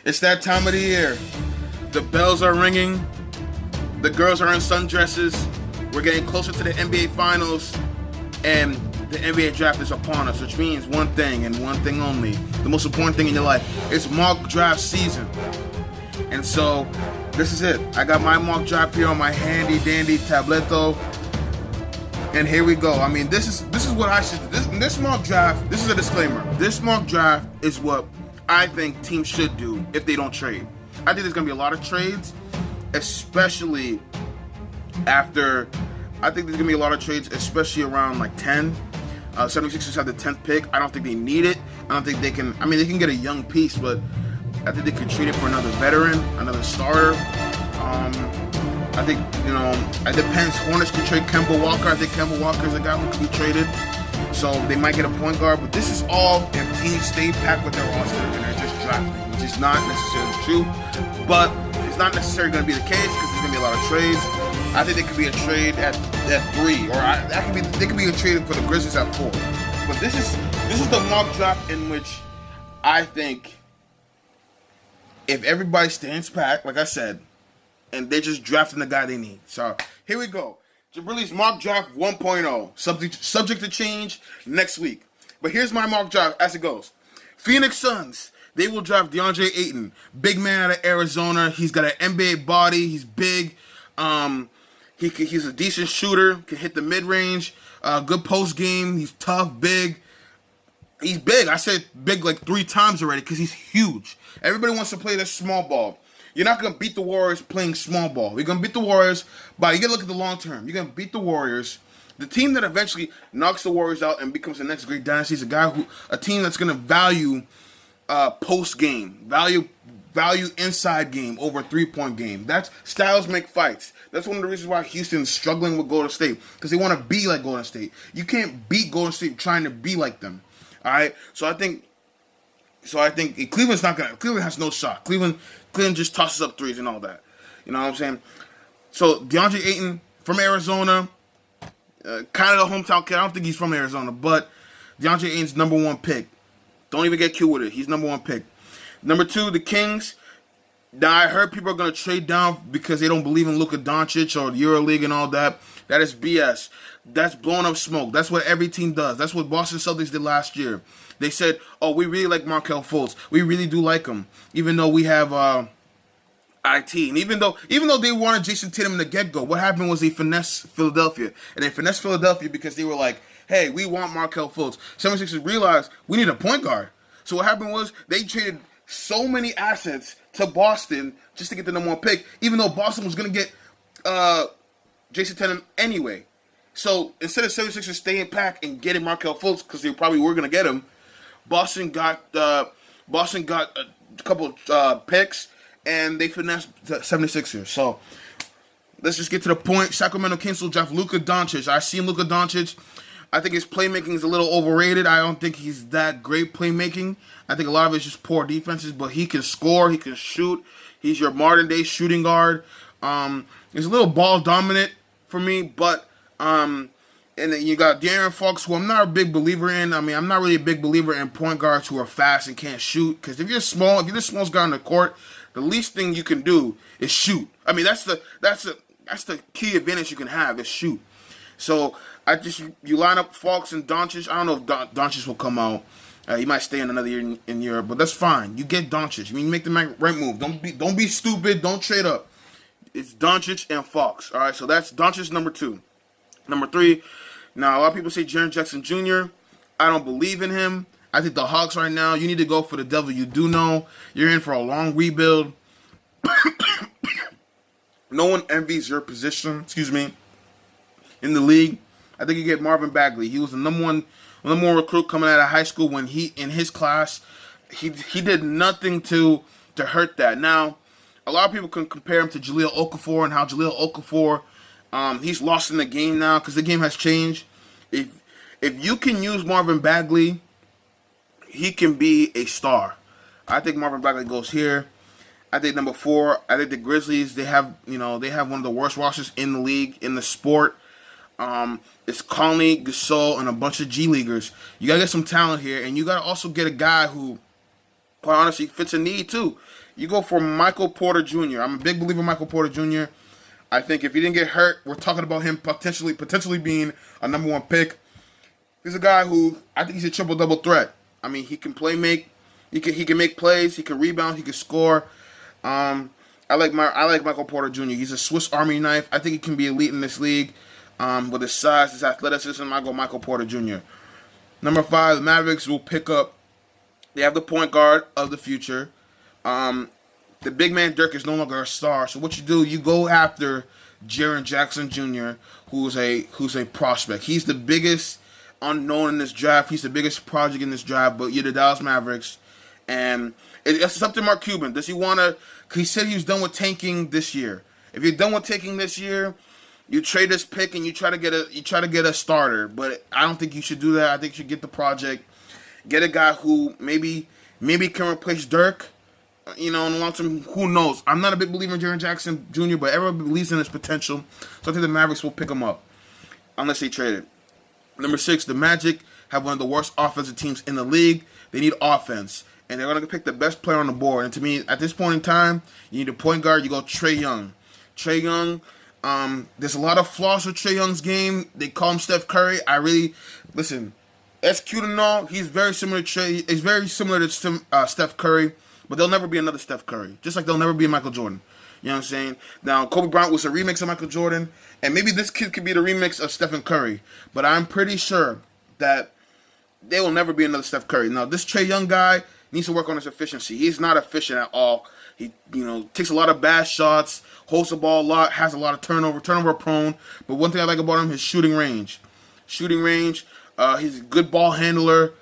It's that time of the year. The bells are ringing. The girls are in sundresses. We're getting closer to the NBA Finals. And the NBA draft is upon us, which means one thing and one thing only. The most important thing in your life. It's mock draft season. And so, this is it. I got my mock draft here on my handy dandy tableto. And here we go. I mean, this is what I should do. This mock draft, this is a disclaimer. This mock draft is what I think teams should do if they don't trade. I think there's going to be a lot of trades, especially after, I think there's going to be a lot of trades, especially around like 10. 76ers have the 10th pick. I don't think they need it. I don't think they can, I mean, they can get a young piece, but I think they could trade it for another veteran, another starter. I think, it depends. Hornets can trade Kemba Walker. I think Kemba Walker is a guy who can be traded. So they might get a point guard, but this is all if teams stay packed with their roster and they're just drafting, which is not necessarily true. But it's not necessarily going to be the case because there's going to be a lot of trades. I think there could be a trade at 3, or there could be a trade for the Grizzlies at 4. But this is the mock draft in which I think if everybody stands packed, like I said, and they're just drafting the guy they need. So here we go. Jabrilly's mock draft 1.0. Subject to change next week. But here's my mock draft as it goes. Phoenix Suns. They will draft DeAndre Ayton. Big man out of Arizona. He's got an NBA body. He's big. He's a decent shooter. Can hit the mid-range. Good post game. He's tough, big. He's big. I said big like 3 times already because he's huge. Everybody wants to play this small ball. You're not going to beat the Warriors playing small ball. You're going to beat the Warriors by, you got to look at the long term. You're going to beat the Warriors. The team that eventually knocks the Warriors out and becomes the next great dynasty is a team that's going to value post game, value inside game over 3-point game. That's styles make fights. That's one of the reasons why Houston's struggling with Golden State, because they want to be like Golden State. You can't beat Golden State trying to be like them. All right, so I think Cleveland's not gonna. Cleveland has no shot. Cleveland just tosses up threes and all that. You know what I'm saying? So DeAndre Ayton from Arizona, kind of the hometown kid. I don't think he's from Arizona, but DeAndre Ayton's number 1 pick. Don't even get cute with it. He's number 1 pick. Number 2, the Kings. Now I heard people are gonna trade down because they don't believe in Luka Doncic or the EuroLeague and all that. That is BS. That's blowing up smoke. That's what every team does. That's what Boston Celtics did last year. They said, "Oh, we really like Markelle Fultz. We really do like him, even though we have IT." And even though they wanted Jason Tatum in the get-go, what happened was they finessed Philadelphia, and they finessed Philadelphia because they were like, "Hey, we want Markelle Fultz." 76ers realized we need a point guard. So what happened was they traded so many assets to Boston just to get the number 1 pick, even though Boston was going to get Jason Tatum anyway. So instead of 76ers staying packed and getting Markelle Fultz, because they probably were going to get him, Boston got a couple picks, and they finessed the 76ers. So let's just get to the point. Sacramento Kings will draft Luka Doncic. I've seen Luka Doncic. I think his playmaking is a little overrated. I don't think he's that great playmaking. I think a lot of it's just poor defenses, but he can score. He can shoot. He's your modern-day shooting guard. He's a little ball dominant for me, but and then you got De'Aaron Fox, who I'm not a big believer in. I mean, I'm not really a big believer in point guards who are fast and can't shoot. Because if you're the smallest guy on the court, the least thing you can do is shoot. I mean, that's the key advantage you can have is shoot. So you line up Fox and Doncic. I don't know if Doncic will come out. He might stay in another year in Europe, but that's fine. You get Doncic. I mean, you make the right move. Don't be stupid. Don't trade up. It's Doncic and Fox. All right, so that's Doncic number 2. Number 3. Now a lot of people say Jaren Jackson Jr. I don't believe in him. I think the Hawks right now, you need to go for the devil you do know. You're in for a long rebuild. No one envies your position. In the league. I think you get Marvin Bagley. He was the number one recruit coming out of high school when in his class. He did nothing to hurt that. Now, a lot of people can compare him to Jahlil Okafor and how Jahlil Okafor, he's lost in the game now because the game has changed. If you can use Marvin Bagley, he can be a star. I think Marvin Bagley goes here. I think number 4, I think the Grizzlies, they have one of the worst rosters in the league, in the sport. It's Conley, Gasol, and a bunch of G Leaguers. You gotta get some talent here, and you gotta also get a guy who quite honestly fits a need too. You go for Michael Porter Jr. I'm a big believer in Michael Porter Jr. I think if he didn't get hurt, we're talking about him potentially being a number 1 pick. He's a guy who I think he's a triple double threat. I mean, he can make plays, he can rebound, he can score. I like Michael Porter Jr. He's a Swiss Army knife. I think he can be elite in this league. With his size, his athleticism, I go Michael Porter Jr. Number 5, the Mavericks will pick up. They have the point guard of the future. The big man Dirk is no longer a star. So what you do, you go after Jaren Jackson Jr., who's a prospect. He's the biggest unknown in this draft. He's the biggest project in this draft. But you're the Dallas Mavericks, and it's up to Mark Cuban. Does he want to? He said he was done with tanking this year. If you're done with tanking this year, you trade this pick and you try to get a starter. But I don't think you should do that. I think you should get the project, get a guy who maybe can replace Dirk. You know, in the long term, who knows? I'm not a big believer in Jaren Jackson Jr., but everyone believes in his potential. So I think the Mavericks will pick him up, unless they trade it. Number 6, the Magic have one of the worst offensive teams in the league. They need offense, and they're going to pick the best player on the board. And to me, at this point in time, you need a point guard. You go Trae Young. Trae Young, there's a lot of flaws with Trae Young's game. They call him Steph Curry. Listen, that's cute and all. He's very similar to Trae. He's very similar to Steph Curry. But there'll never be another Steph Curry. Just like there'll never be a Michael Jordan. You know what I'm saying? Now, Kobe Bryant was a remix of Michael Jordan. And maybe this kid could be the remix of Stephen Curry. But I'm pretty sure that there will never be another Steph Curry. Now, this Trae Young guy needs to work on his efficiency. He's not efficient at all. He, takes a lot of bad shots, holds the ball a lot, has a lot of turnover prone. But one thing I like about him is shooting range. He's a good ball handler.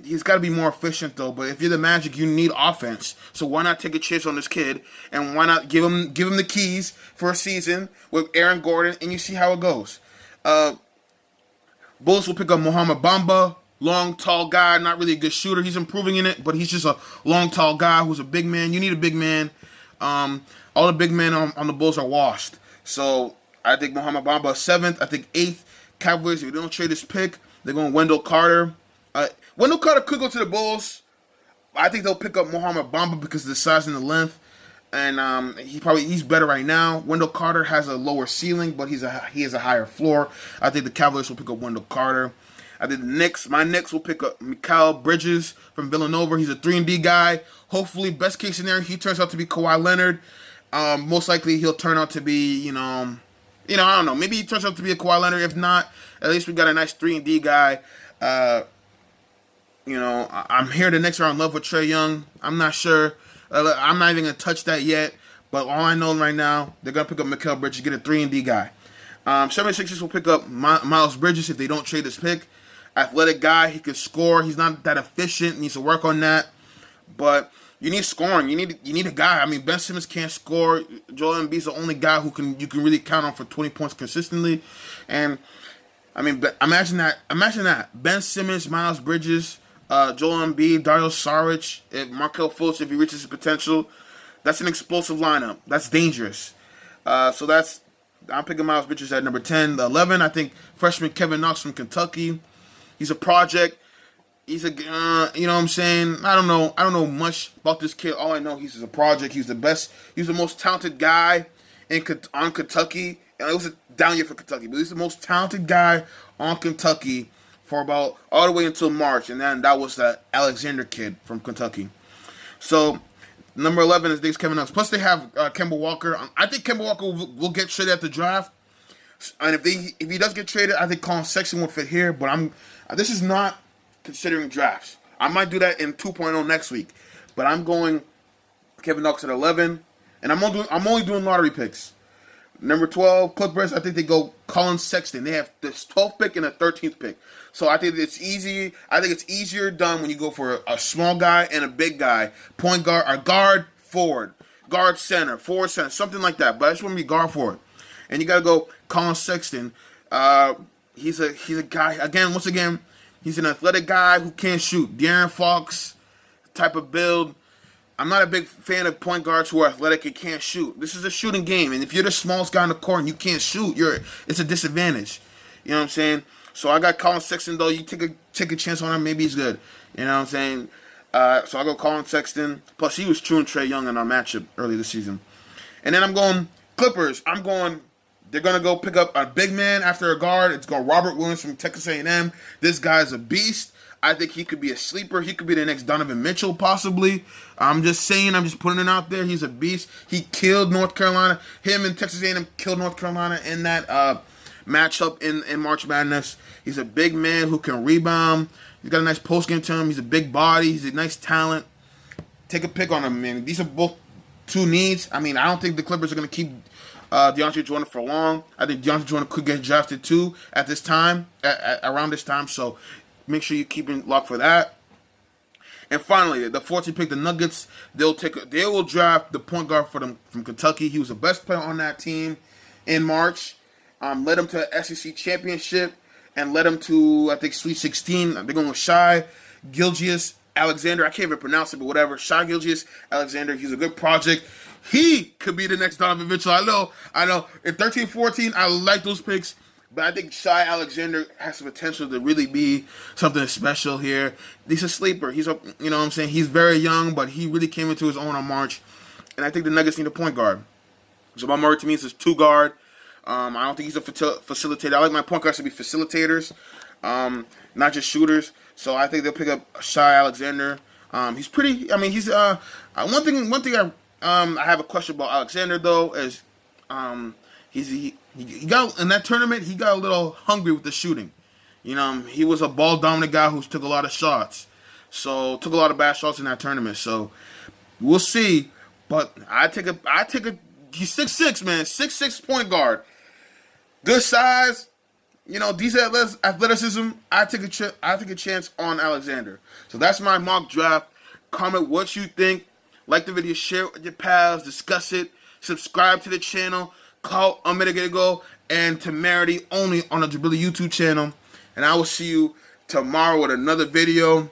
He's got to be more efficient though. But if you're the Magic, you need offense. So why not take a chance on this kid and why not give him the keys for a season with Aaron Gordon and you see how it goes. Bulls will pick up Mohamed Bamba, long, tall guy, not really a good shooter. He's improving in it, but he's just a long, tall guy who's a big man. You need a big man. All the big men on the Bulls are washed. So I think Mohamed Bamba is 7th. I think 8th. Cavaliers, if they don't trade this pick, they're going Wendell Carter. Wendell Carter could go to the Bulls. I think they'll pick up Mohamed Bamba because of the size and the length, and he's better right now. Wendell Carter has a lower ceiling, but he has a higher floor. I think the Cavaliers will pick up Wendell Carter. I think my Knicks will pick up Mikal Bridges from Villanova. He's a 3-and-D guy. Hopefully, best case scenario, he turns out to be Kawhi Leonard. Most likely, he'll turn out to be, I don't know. Maybe he turns out to be a Kawhi Leonard. If not, at least we got a nice 3-and-D guy. I'm here the next round in love with Trae Young. I'm not sure. I'm not even going to touch that yet. But all I know right now, they're going to pick up Mikal Bridges, get a 3-and-D guy. 76ers will pick up Miles Bridges if they don't trade this pick. Athletic guy. He can score. He's not that efficient. Needs to work on that. But you need scoring. You need a guy. I mean, Ben Simmons can't score. Joel Embiid's the only guy you can really count on for 20 points consistently. And, I mean, imagine that. Ben Simmons, Miles Bridges, Joel Embiid, Dario Saric, Markelle Fultz, if he reaches his potential. That's an explosive lineup. That's dangerous. I'm picking Miles Bridges at number 10. The 11, I think freshman Kevin Knox from Kentucky. He's a project. He's you know what I'm saying? I don't know much about this kid. All I know, he's a project. He's the best. He's the most talented guy on Kentucky. And it was a down year for Kentucky, but he's the most talented guy on Kentucky for about all the way until March, and then that was the Alexander kid from Kentucky. So number 11 is Kevin Knox. Plus they have Kemba Walker. I think Kemba Walker will get traded at the draft, and if he does get traded, I think Colin Sexton will fit here. But this is not considering drafts. I might do that in 2.0 next week, but I'm going Kevin Knox at 11, and I'm only doing lottery picks. Number 12, Clippers, I think they go Colin Sexton. They have this 12th pick and a 13th pick. So I think it's easy. I think it's easier done when you go for a small guy and a big guy. Point guard, or guard, forward. Guard, center, forward, center, something like that. But I just want to be guard forward. And you got to go Colin Sexton. He's a guy, once again, he's an athletic guy who can't shoot. De'Aaron Fox type of build. I'm not a big fan of point guards who are athletic and can't shoot. This is a shooting game, and if you're the smallest guy on the court and you can't shoot, it's a disadvantage. You know what I'm saying? So I got Colin Sexton, though. You take a chance on him, maybe he's good. You know what I'm saying? So I'll go Colin Sexton. Plus, he was true and Trae Young in our matchup early this season. And then I'm going Clippers. They're going to go pick up a big man after a guard. It's going Robert Williams from Texas A&M. This guy's a beast. I think he could be a sleeper. He could be the next Donovan Mitchell, possibly. I'm just saying. I'm just putting it out there. He's a beast. He killed North Carolina. Him and Texas A&M killed North Carolina in that matchup in March Madness. He's a big man who can rebound. He's got a nice post game to him. He's a big body. He's a nice talent. Take a pick on him, man. These are both two needs. I mean, I don't think the Clippers are going to keep DeAndre Jordan for long. I think DeAndre Jordan could get drafted too at this time, around this time. So make sure you keep in lock for that. And finally, the 14th pick, the Nuggets. They will draft the point guard for them from Kentucky. He was the best player on that team in March. Led them to an SEC championship and led them to, I think, Sweet 16. They're going with Shai Gilgeous Alexander. I can't even pronounce it, but whatever. Shai Gilgeous Alexander. He's a good project. He could be the next Donovan Mitchell. I know. In 13-14, I like those picks, but I think Shai Alexander has the potential to really be something special here. He's a sleeper. He's very young, but he really came into his own on March. And I think the Nuggets need a point guard. Jamal Murray, to me, is a two-guard. I don't think he's a facilitator. I like my point guards to be facilitators, not just shooters. So I think they'll pick up Shai Alexander. He's pretty. I mean, he's one thing I have a question about Alexander though is he got in that tournament. He got a little hungry with the shooting. He was a ball dominant guy who took a lot of shots. So took a lot of bad shots in that tournament. So we'll see. But I take a. He's 6'6", man, 6'6" point guard. Good size, decent athleticism. I take a chance on Alexander. So that's my mock draft. Comment what you think. Like the video, share it with your pals, discuss it, subscribe to the channel. Call Unmitigated Go and Temerity only on the Jabrilly YouTube channel. And I will see you tomorrow with another video.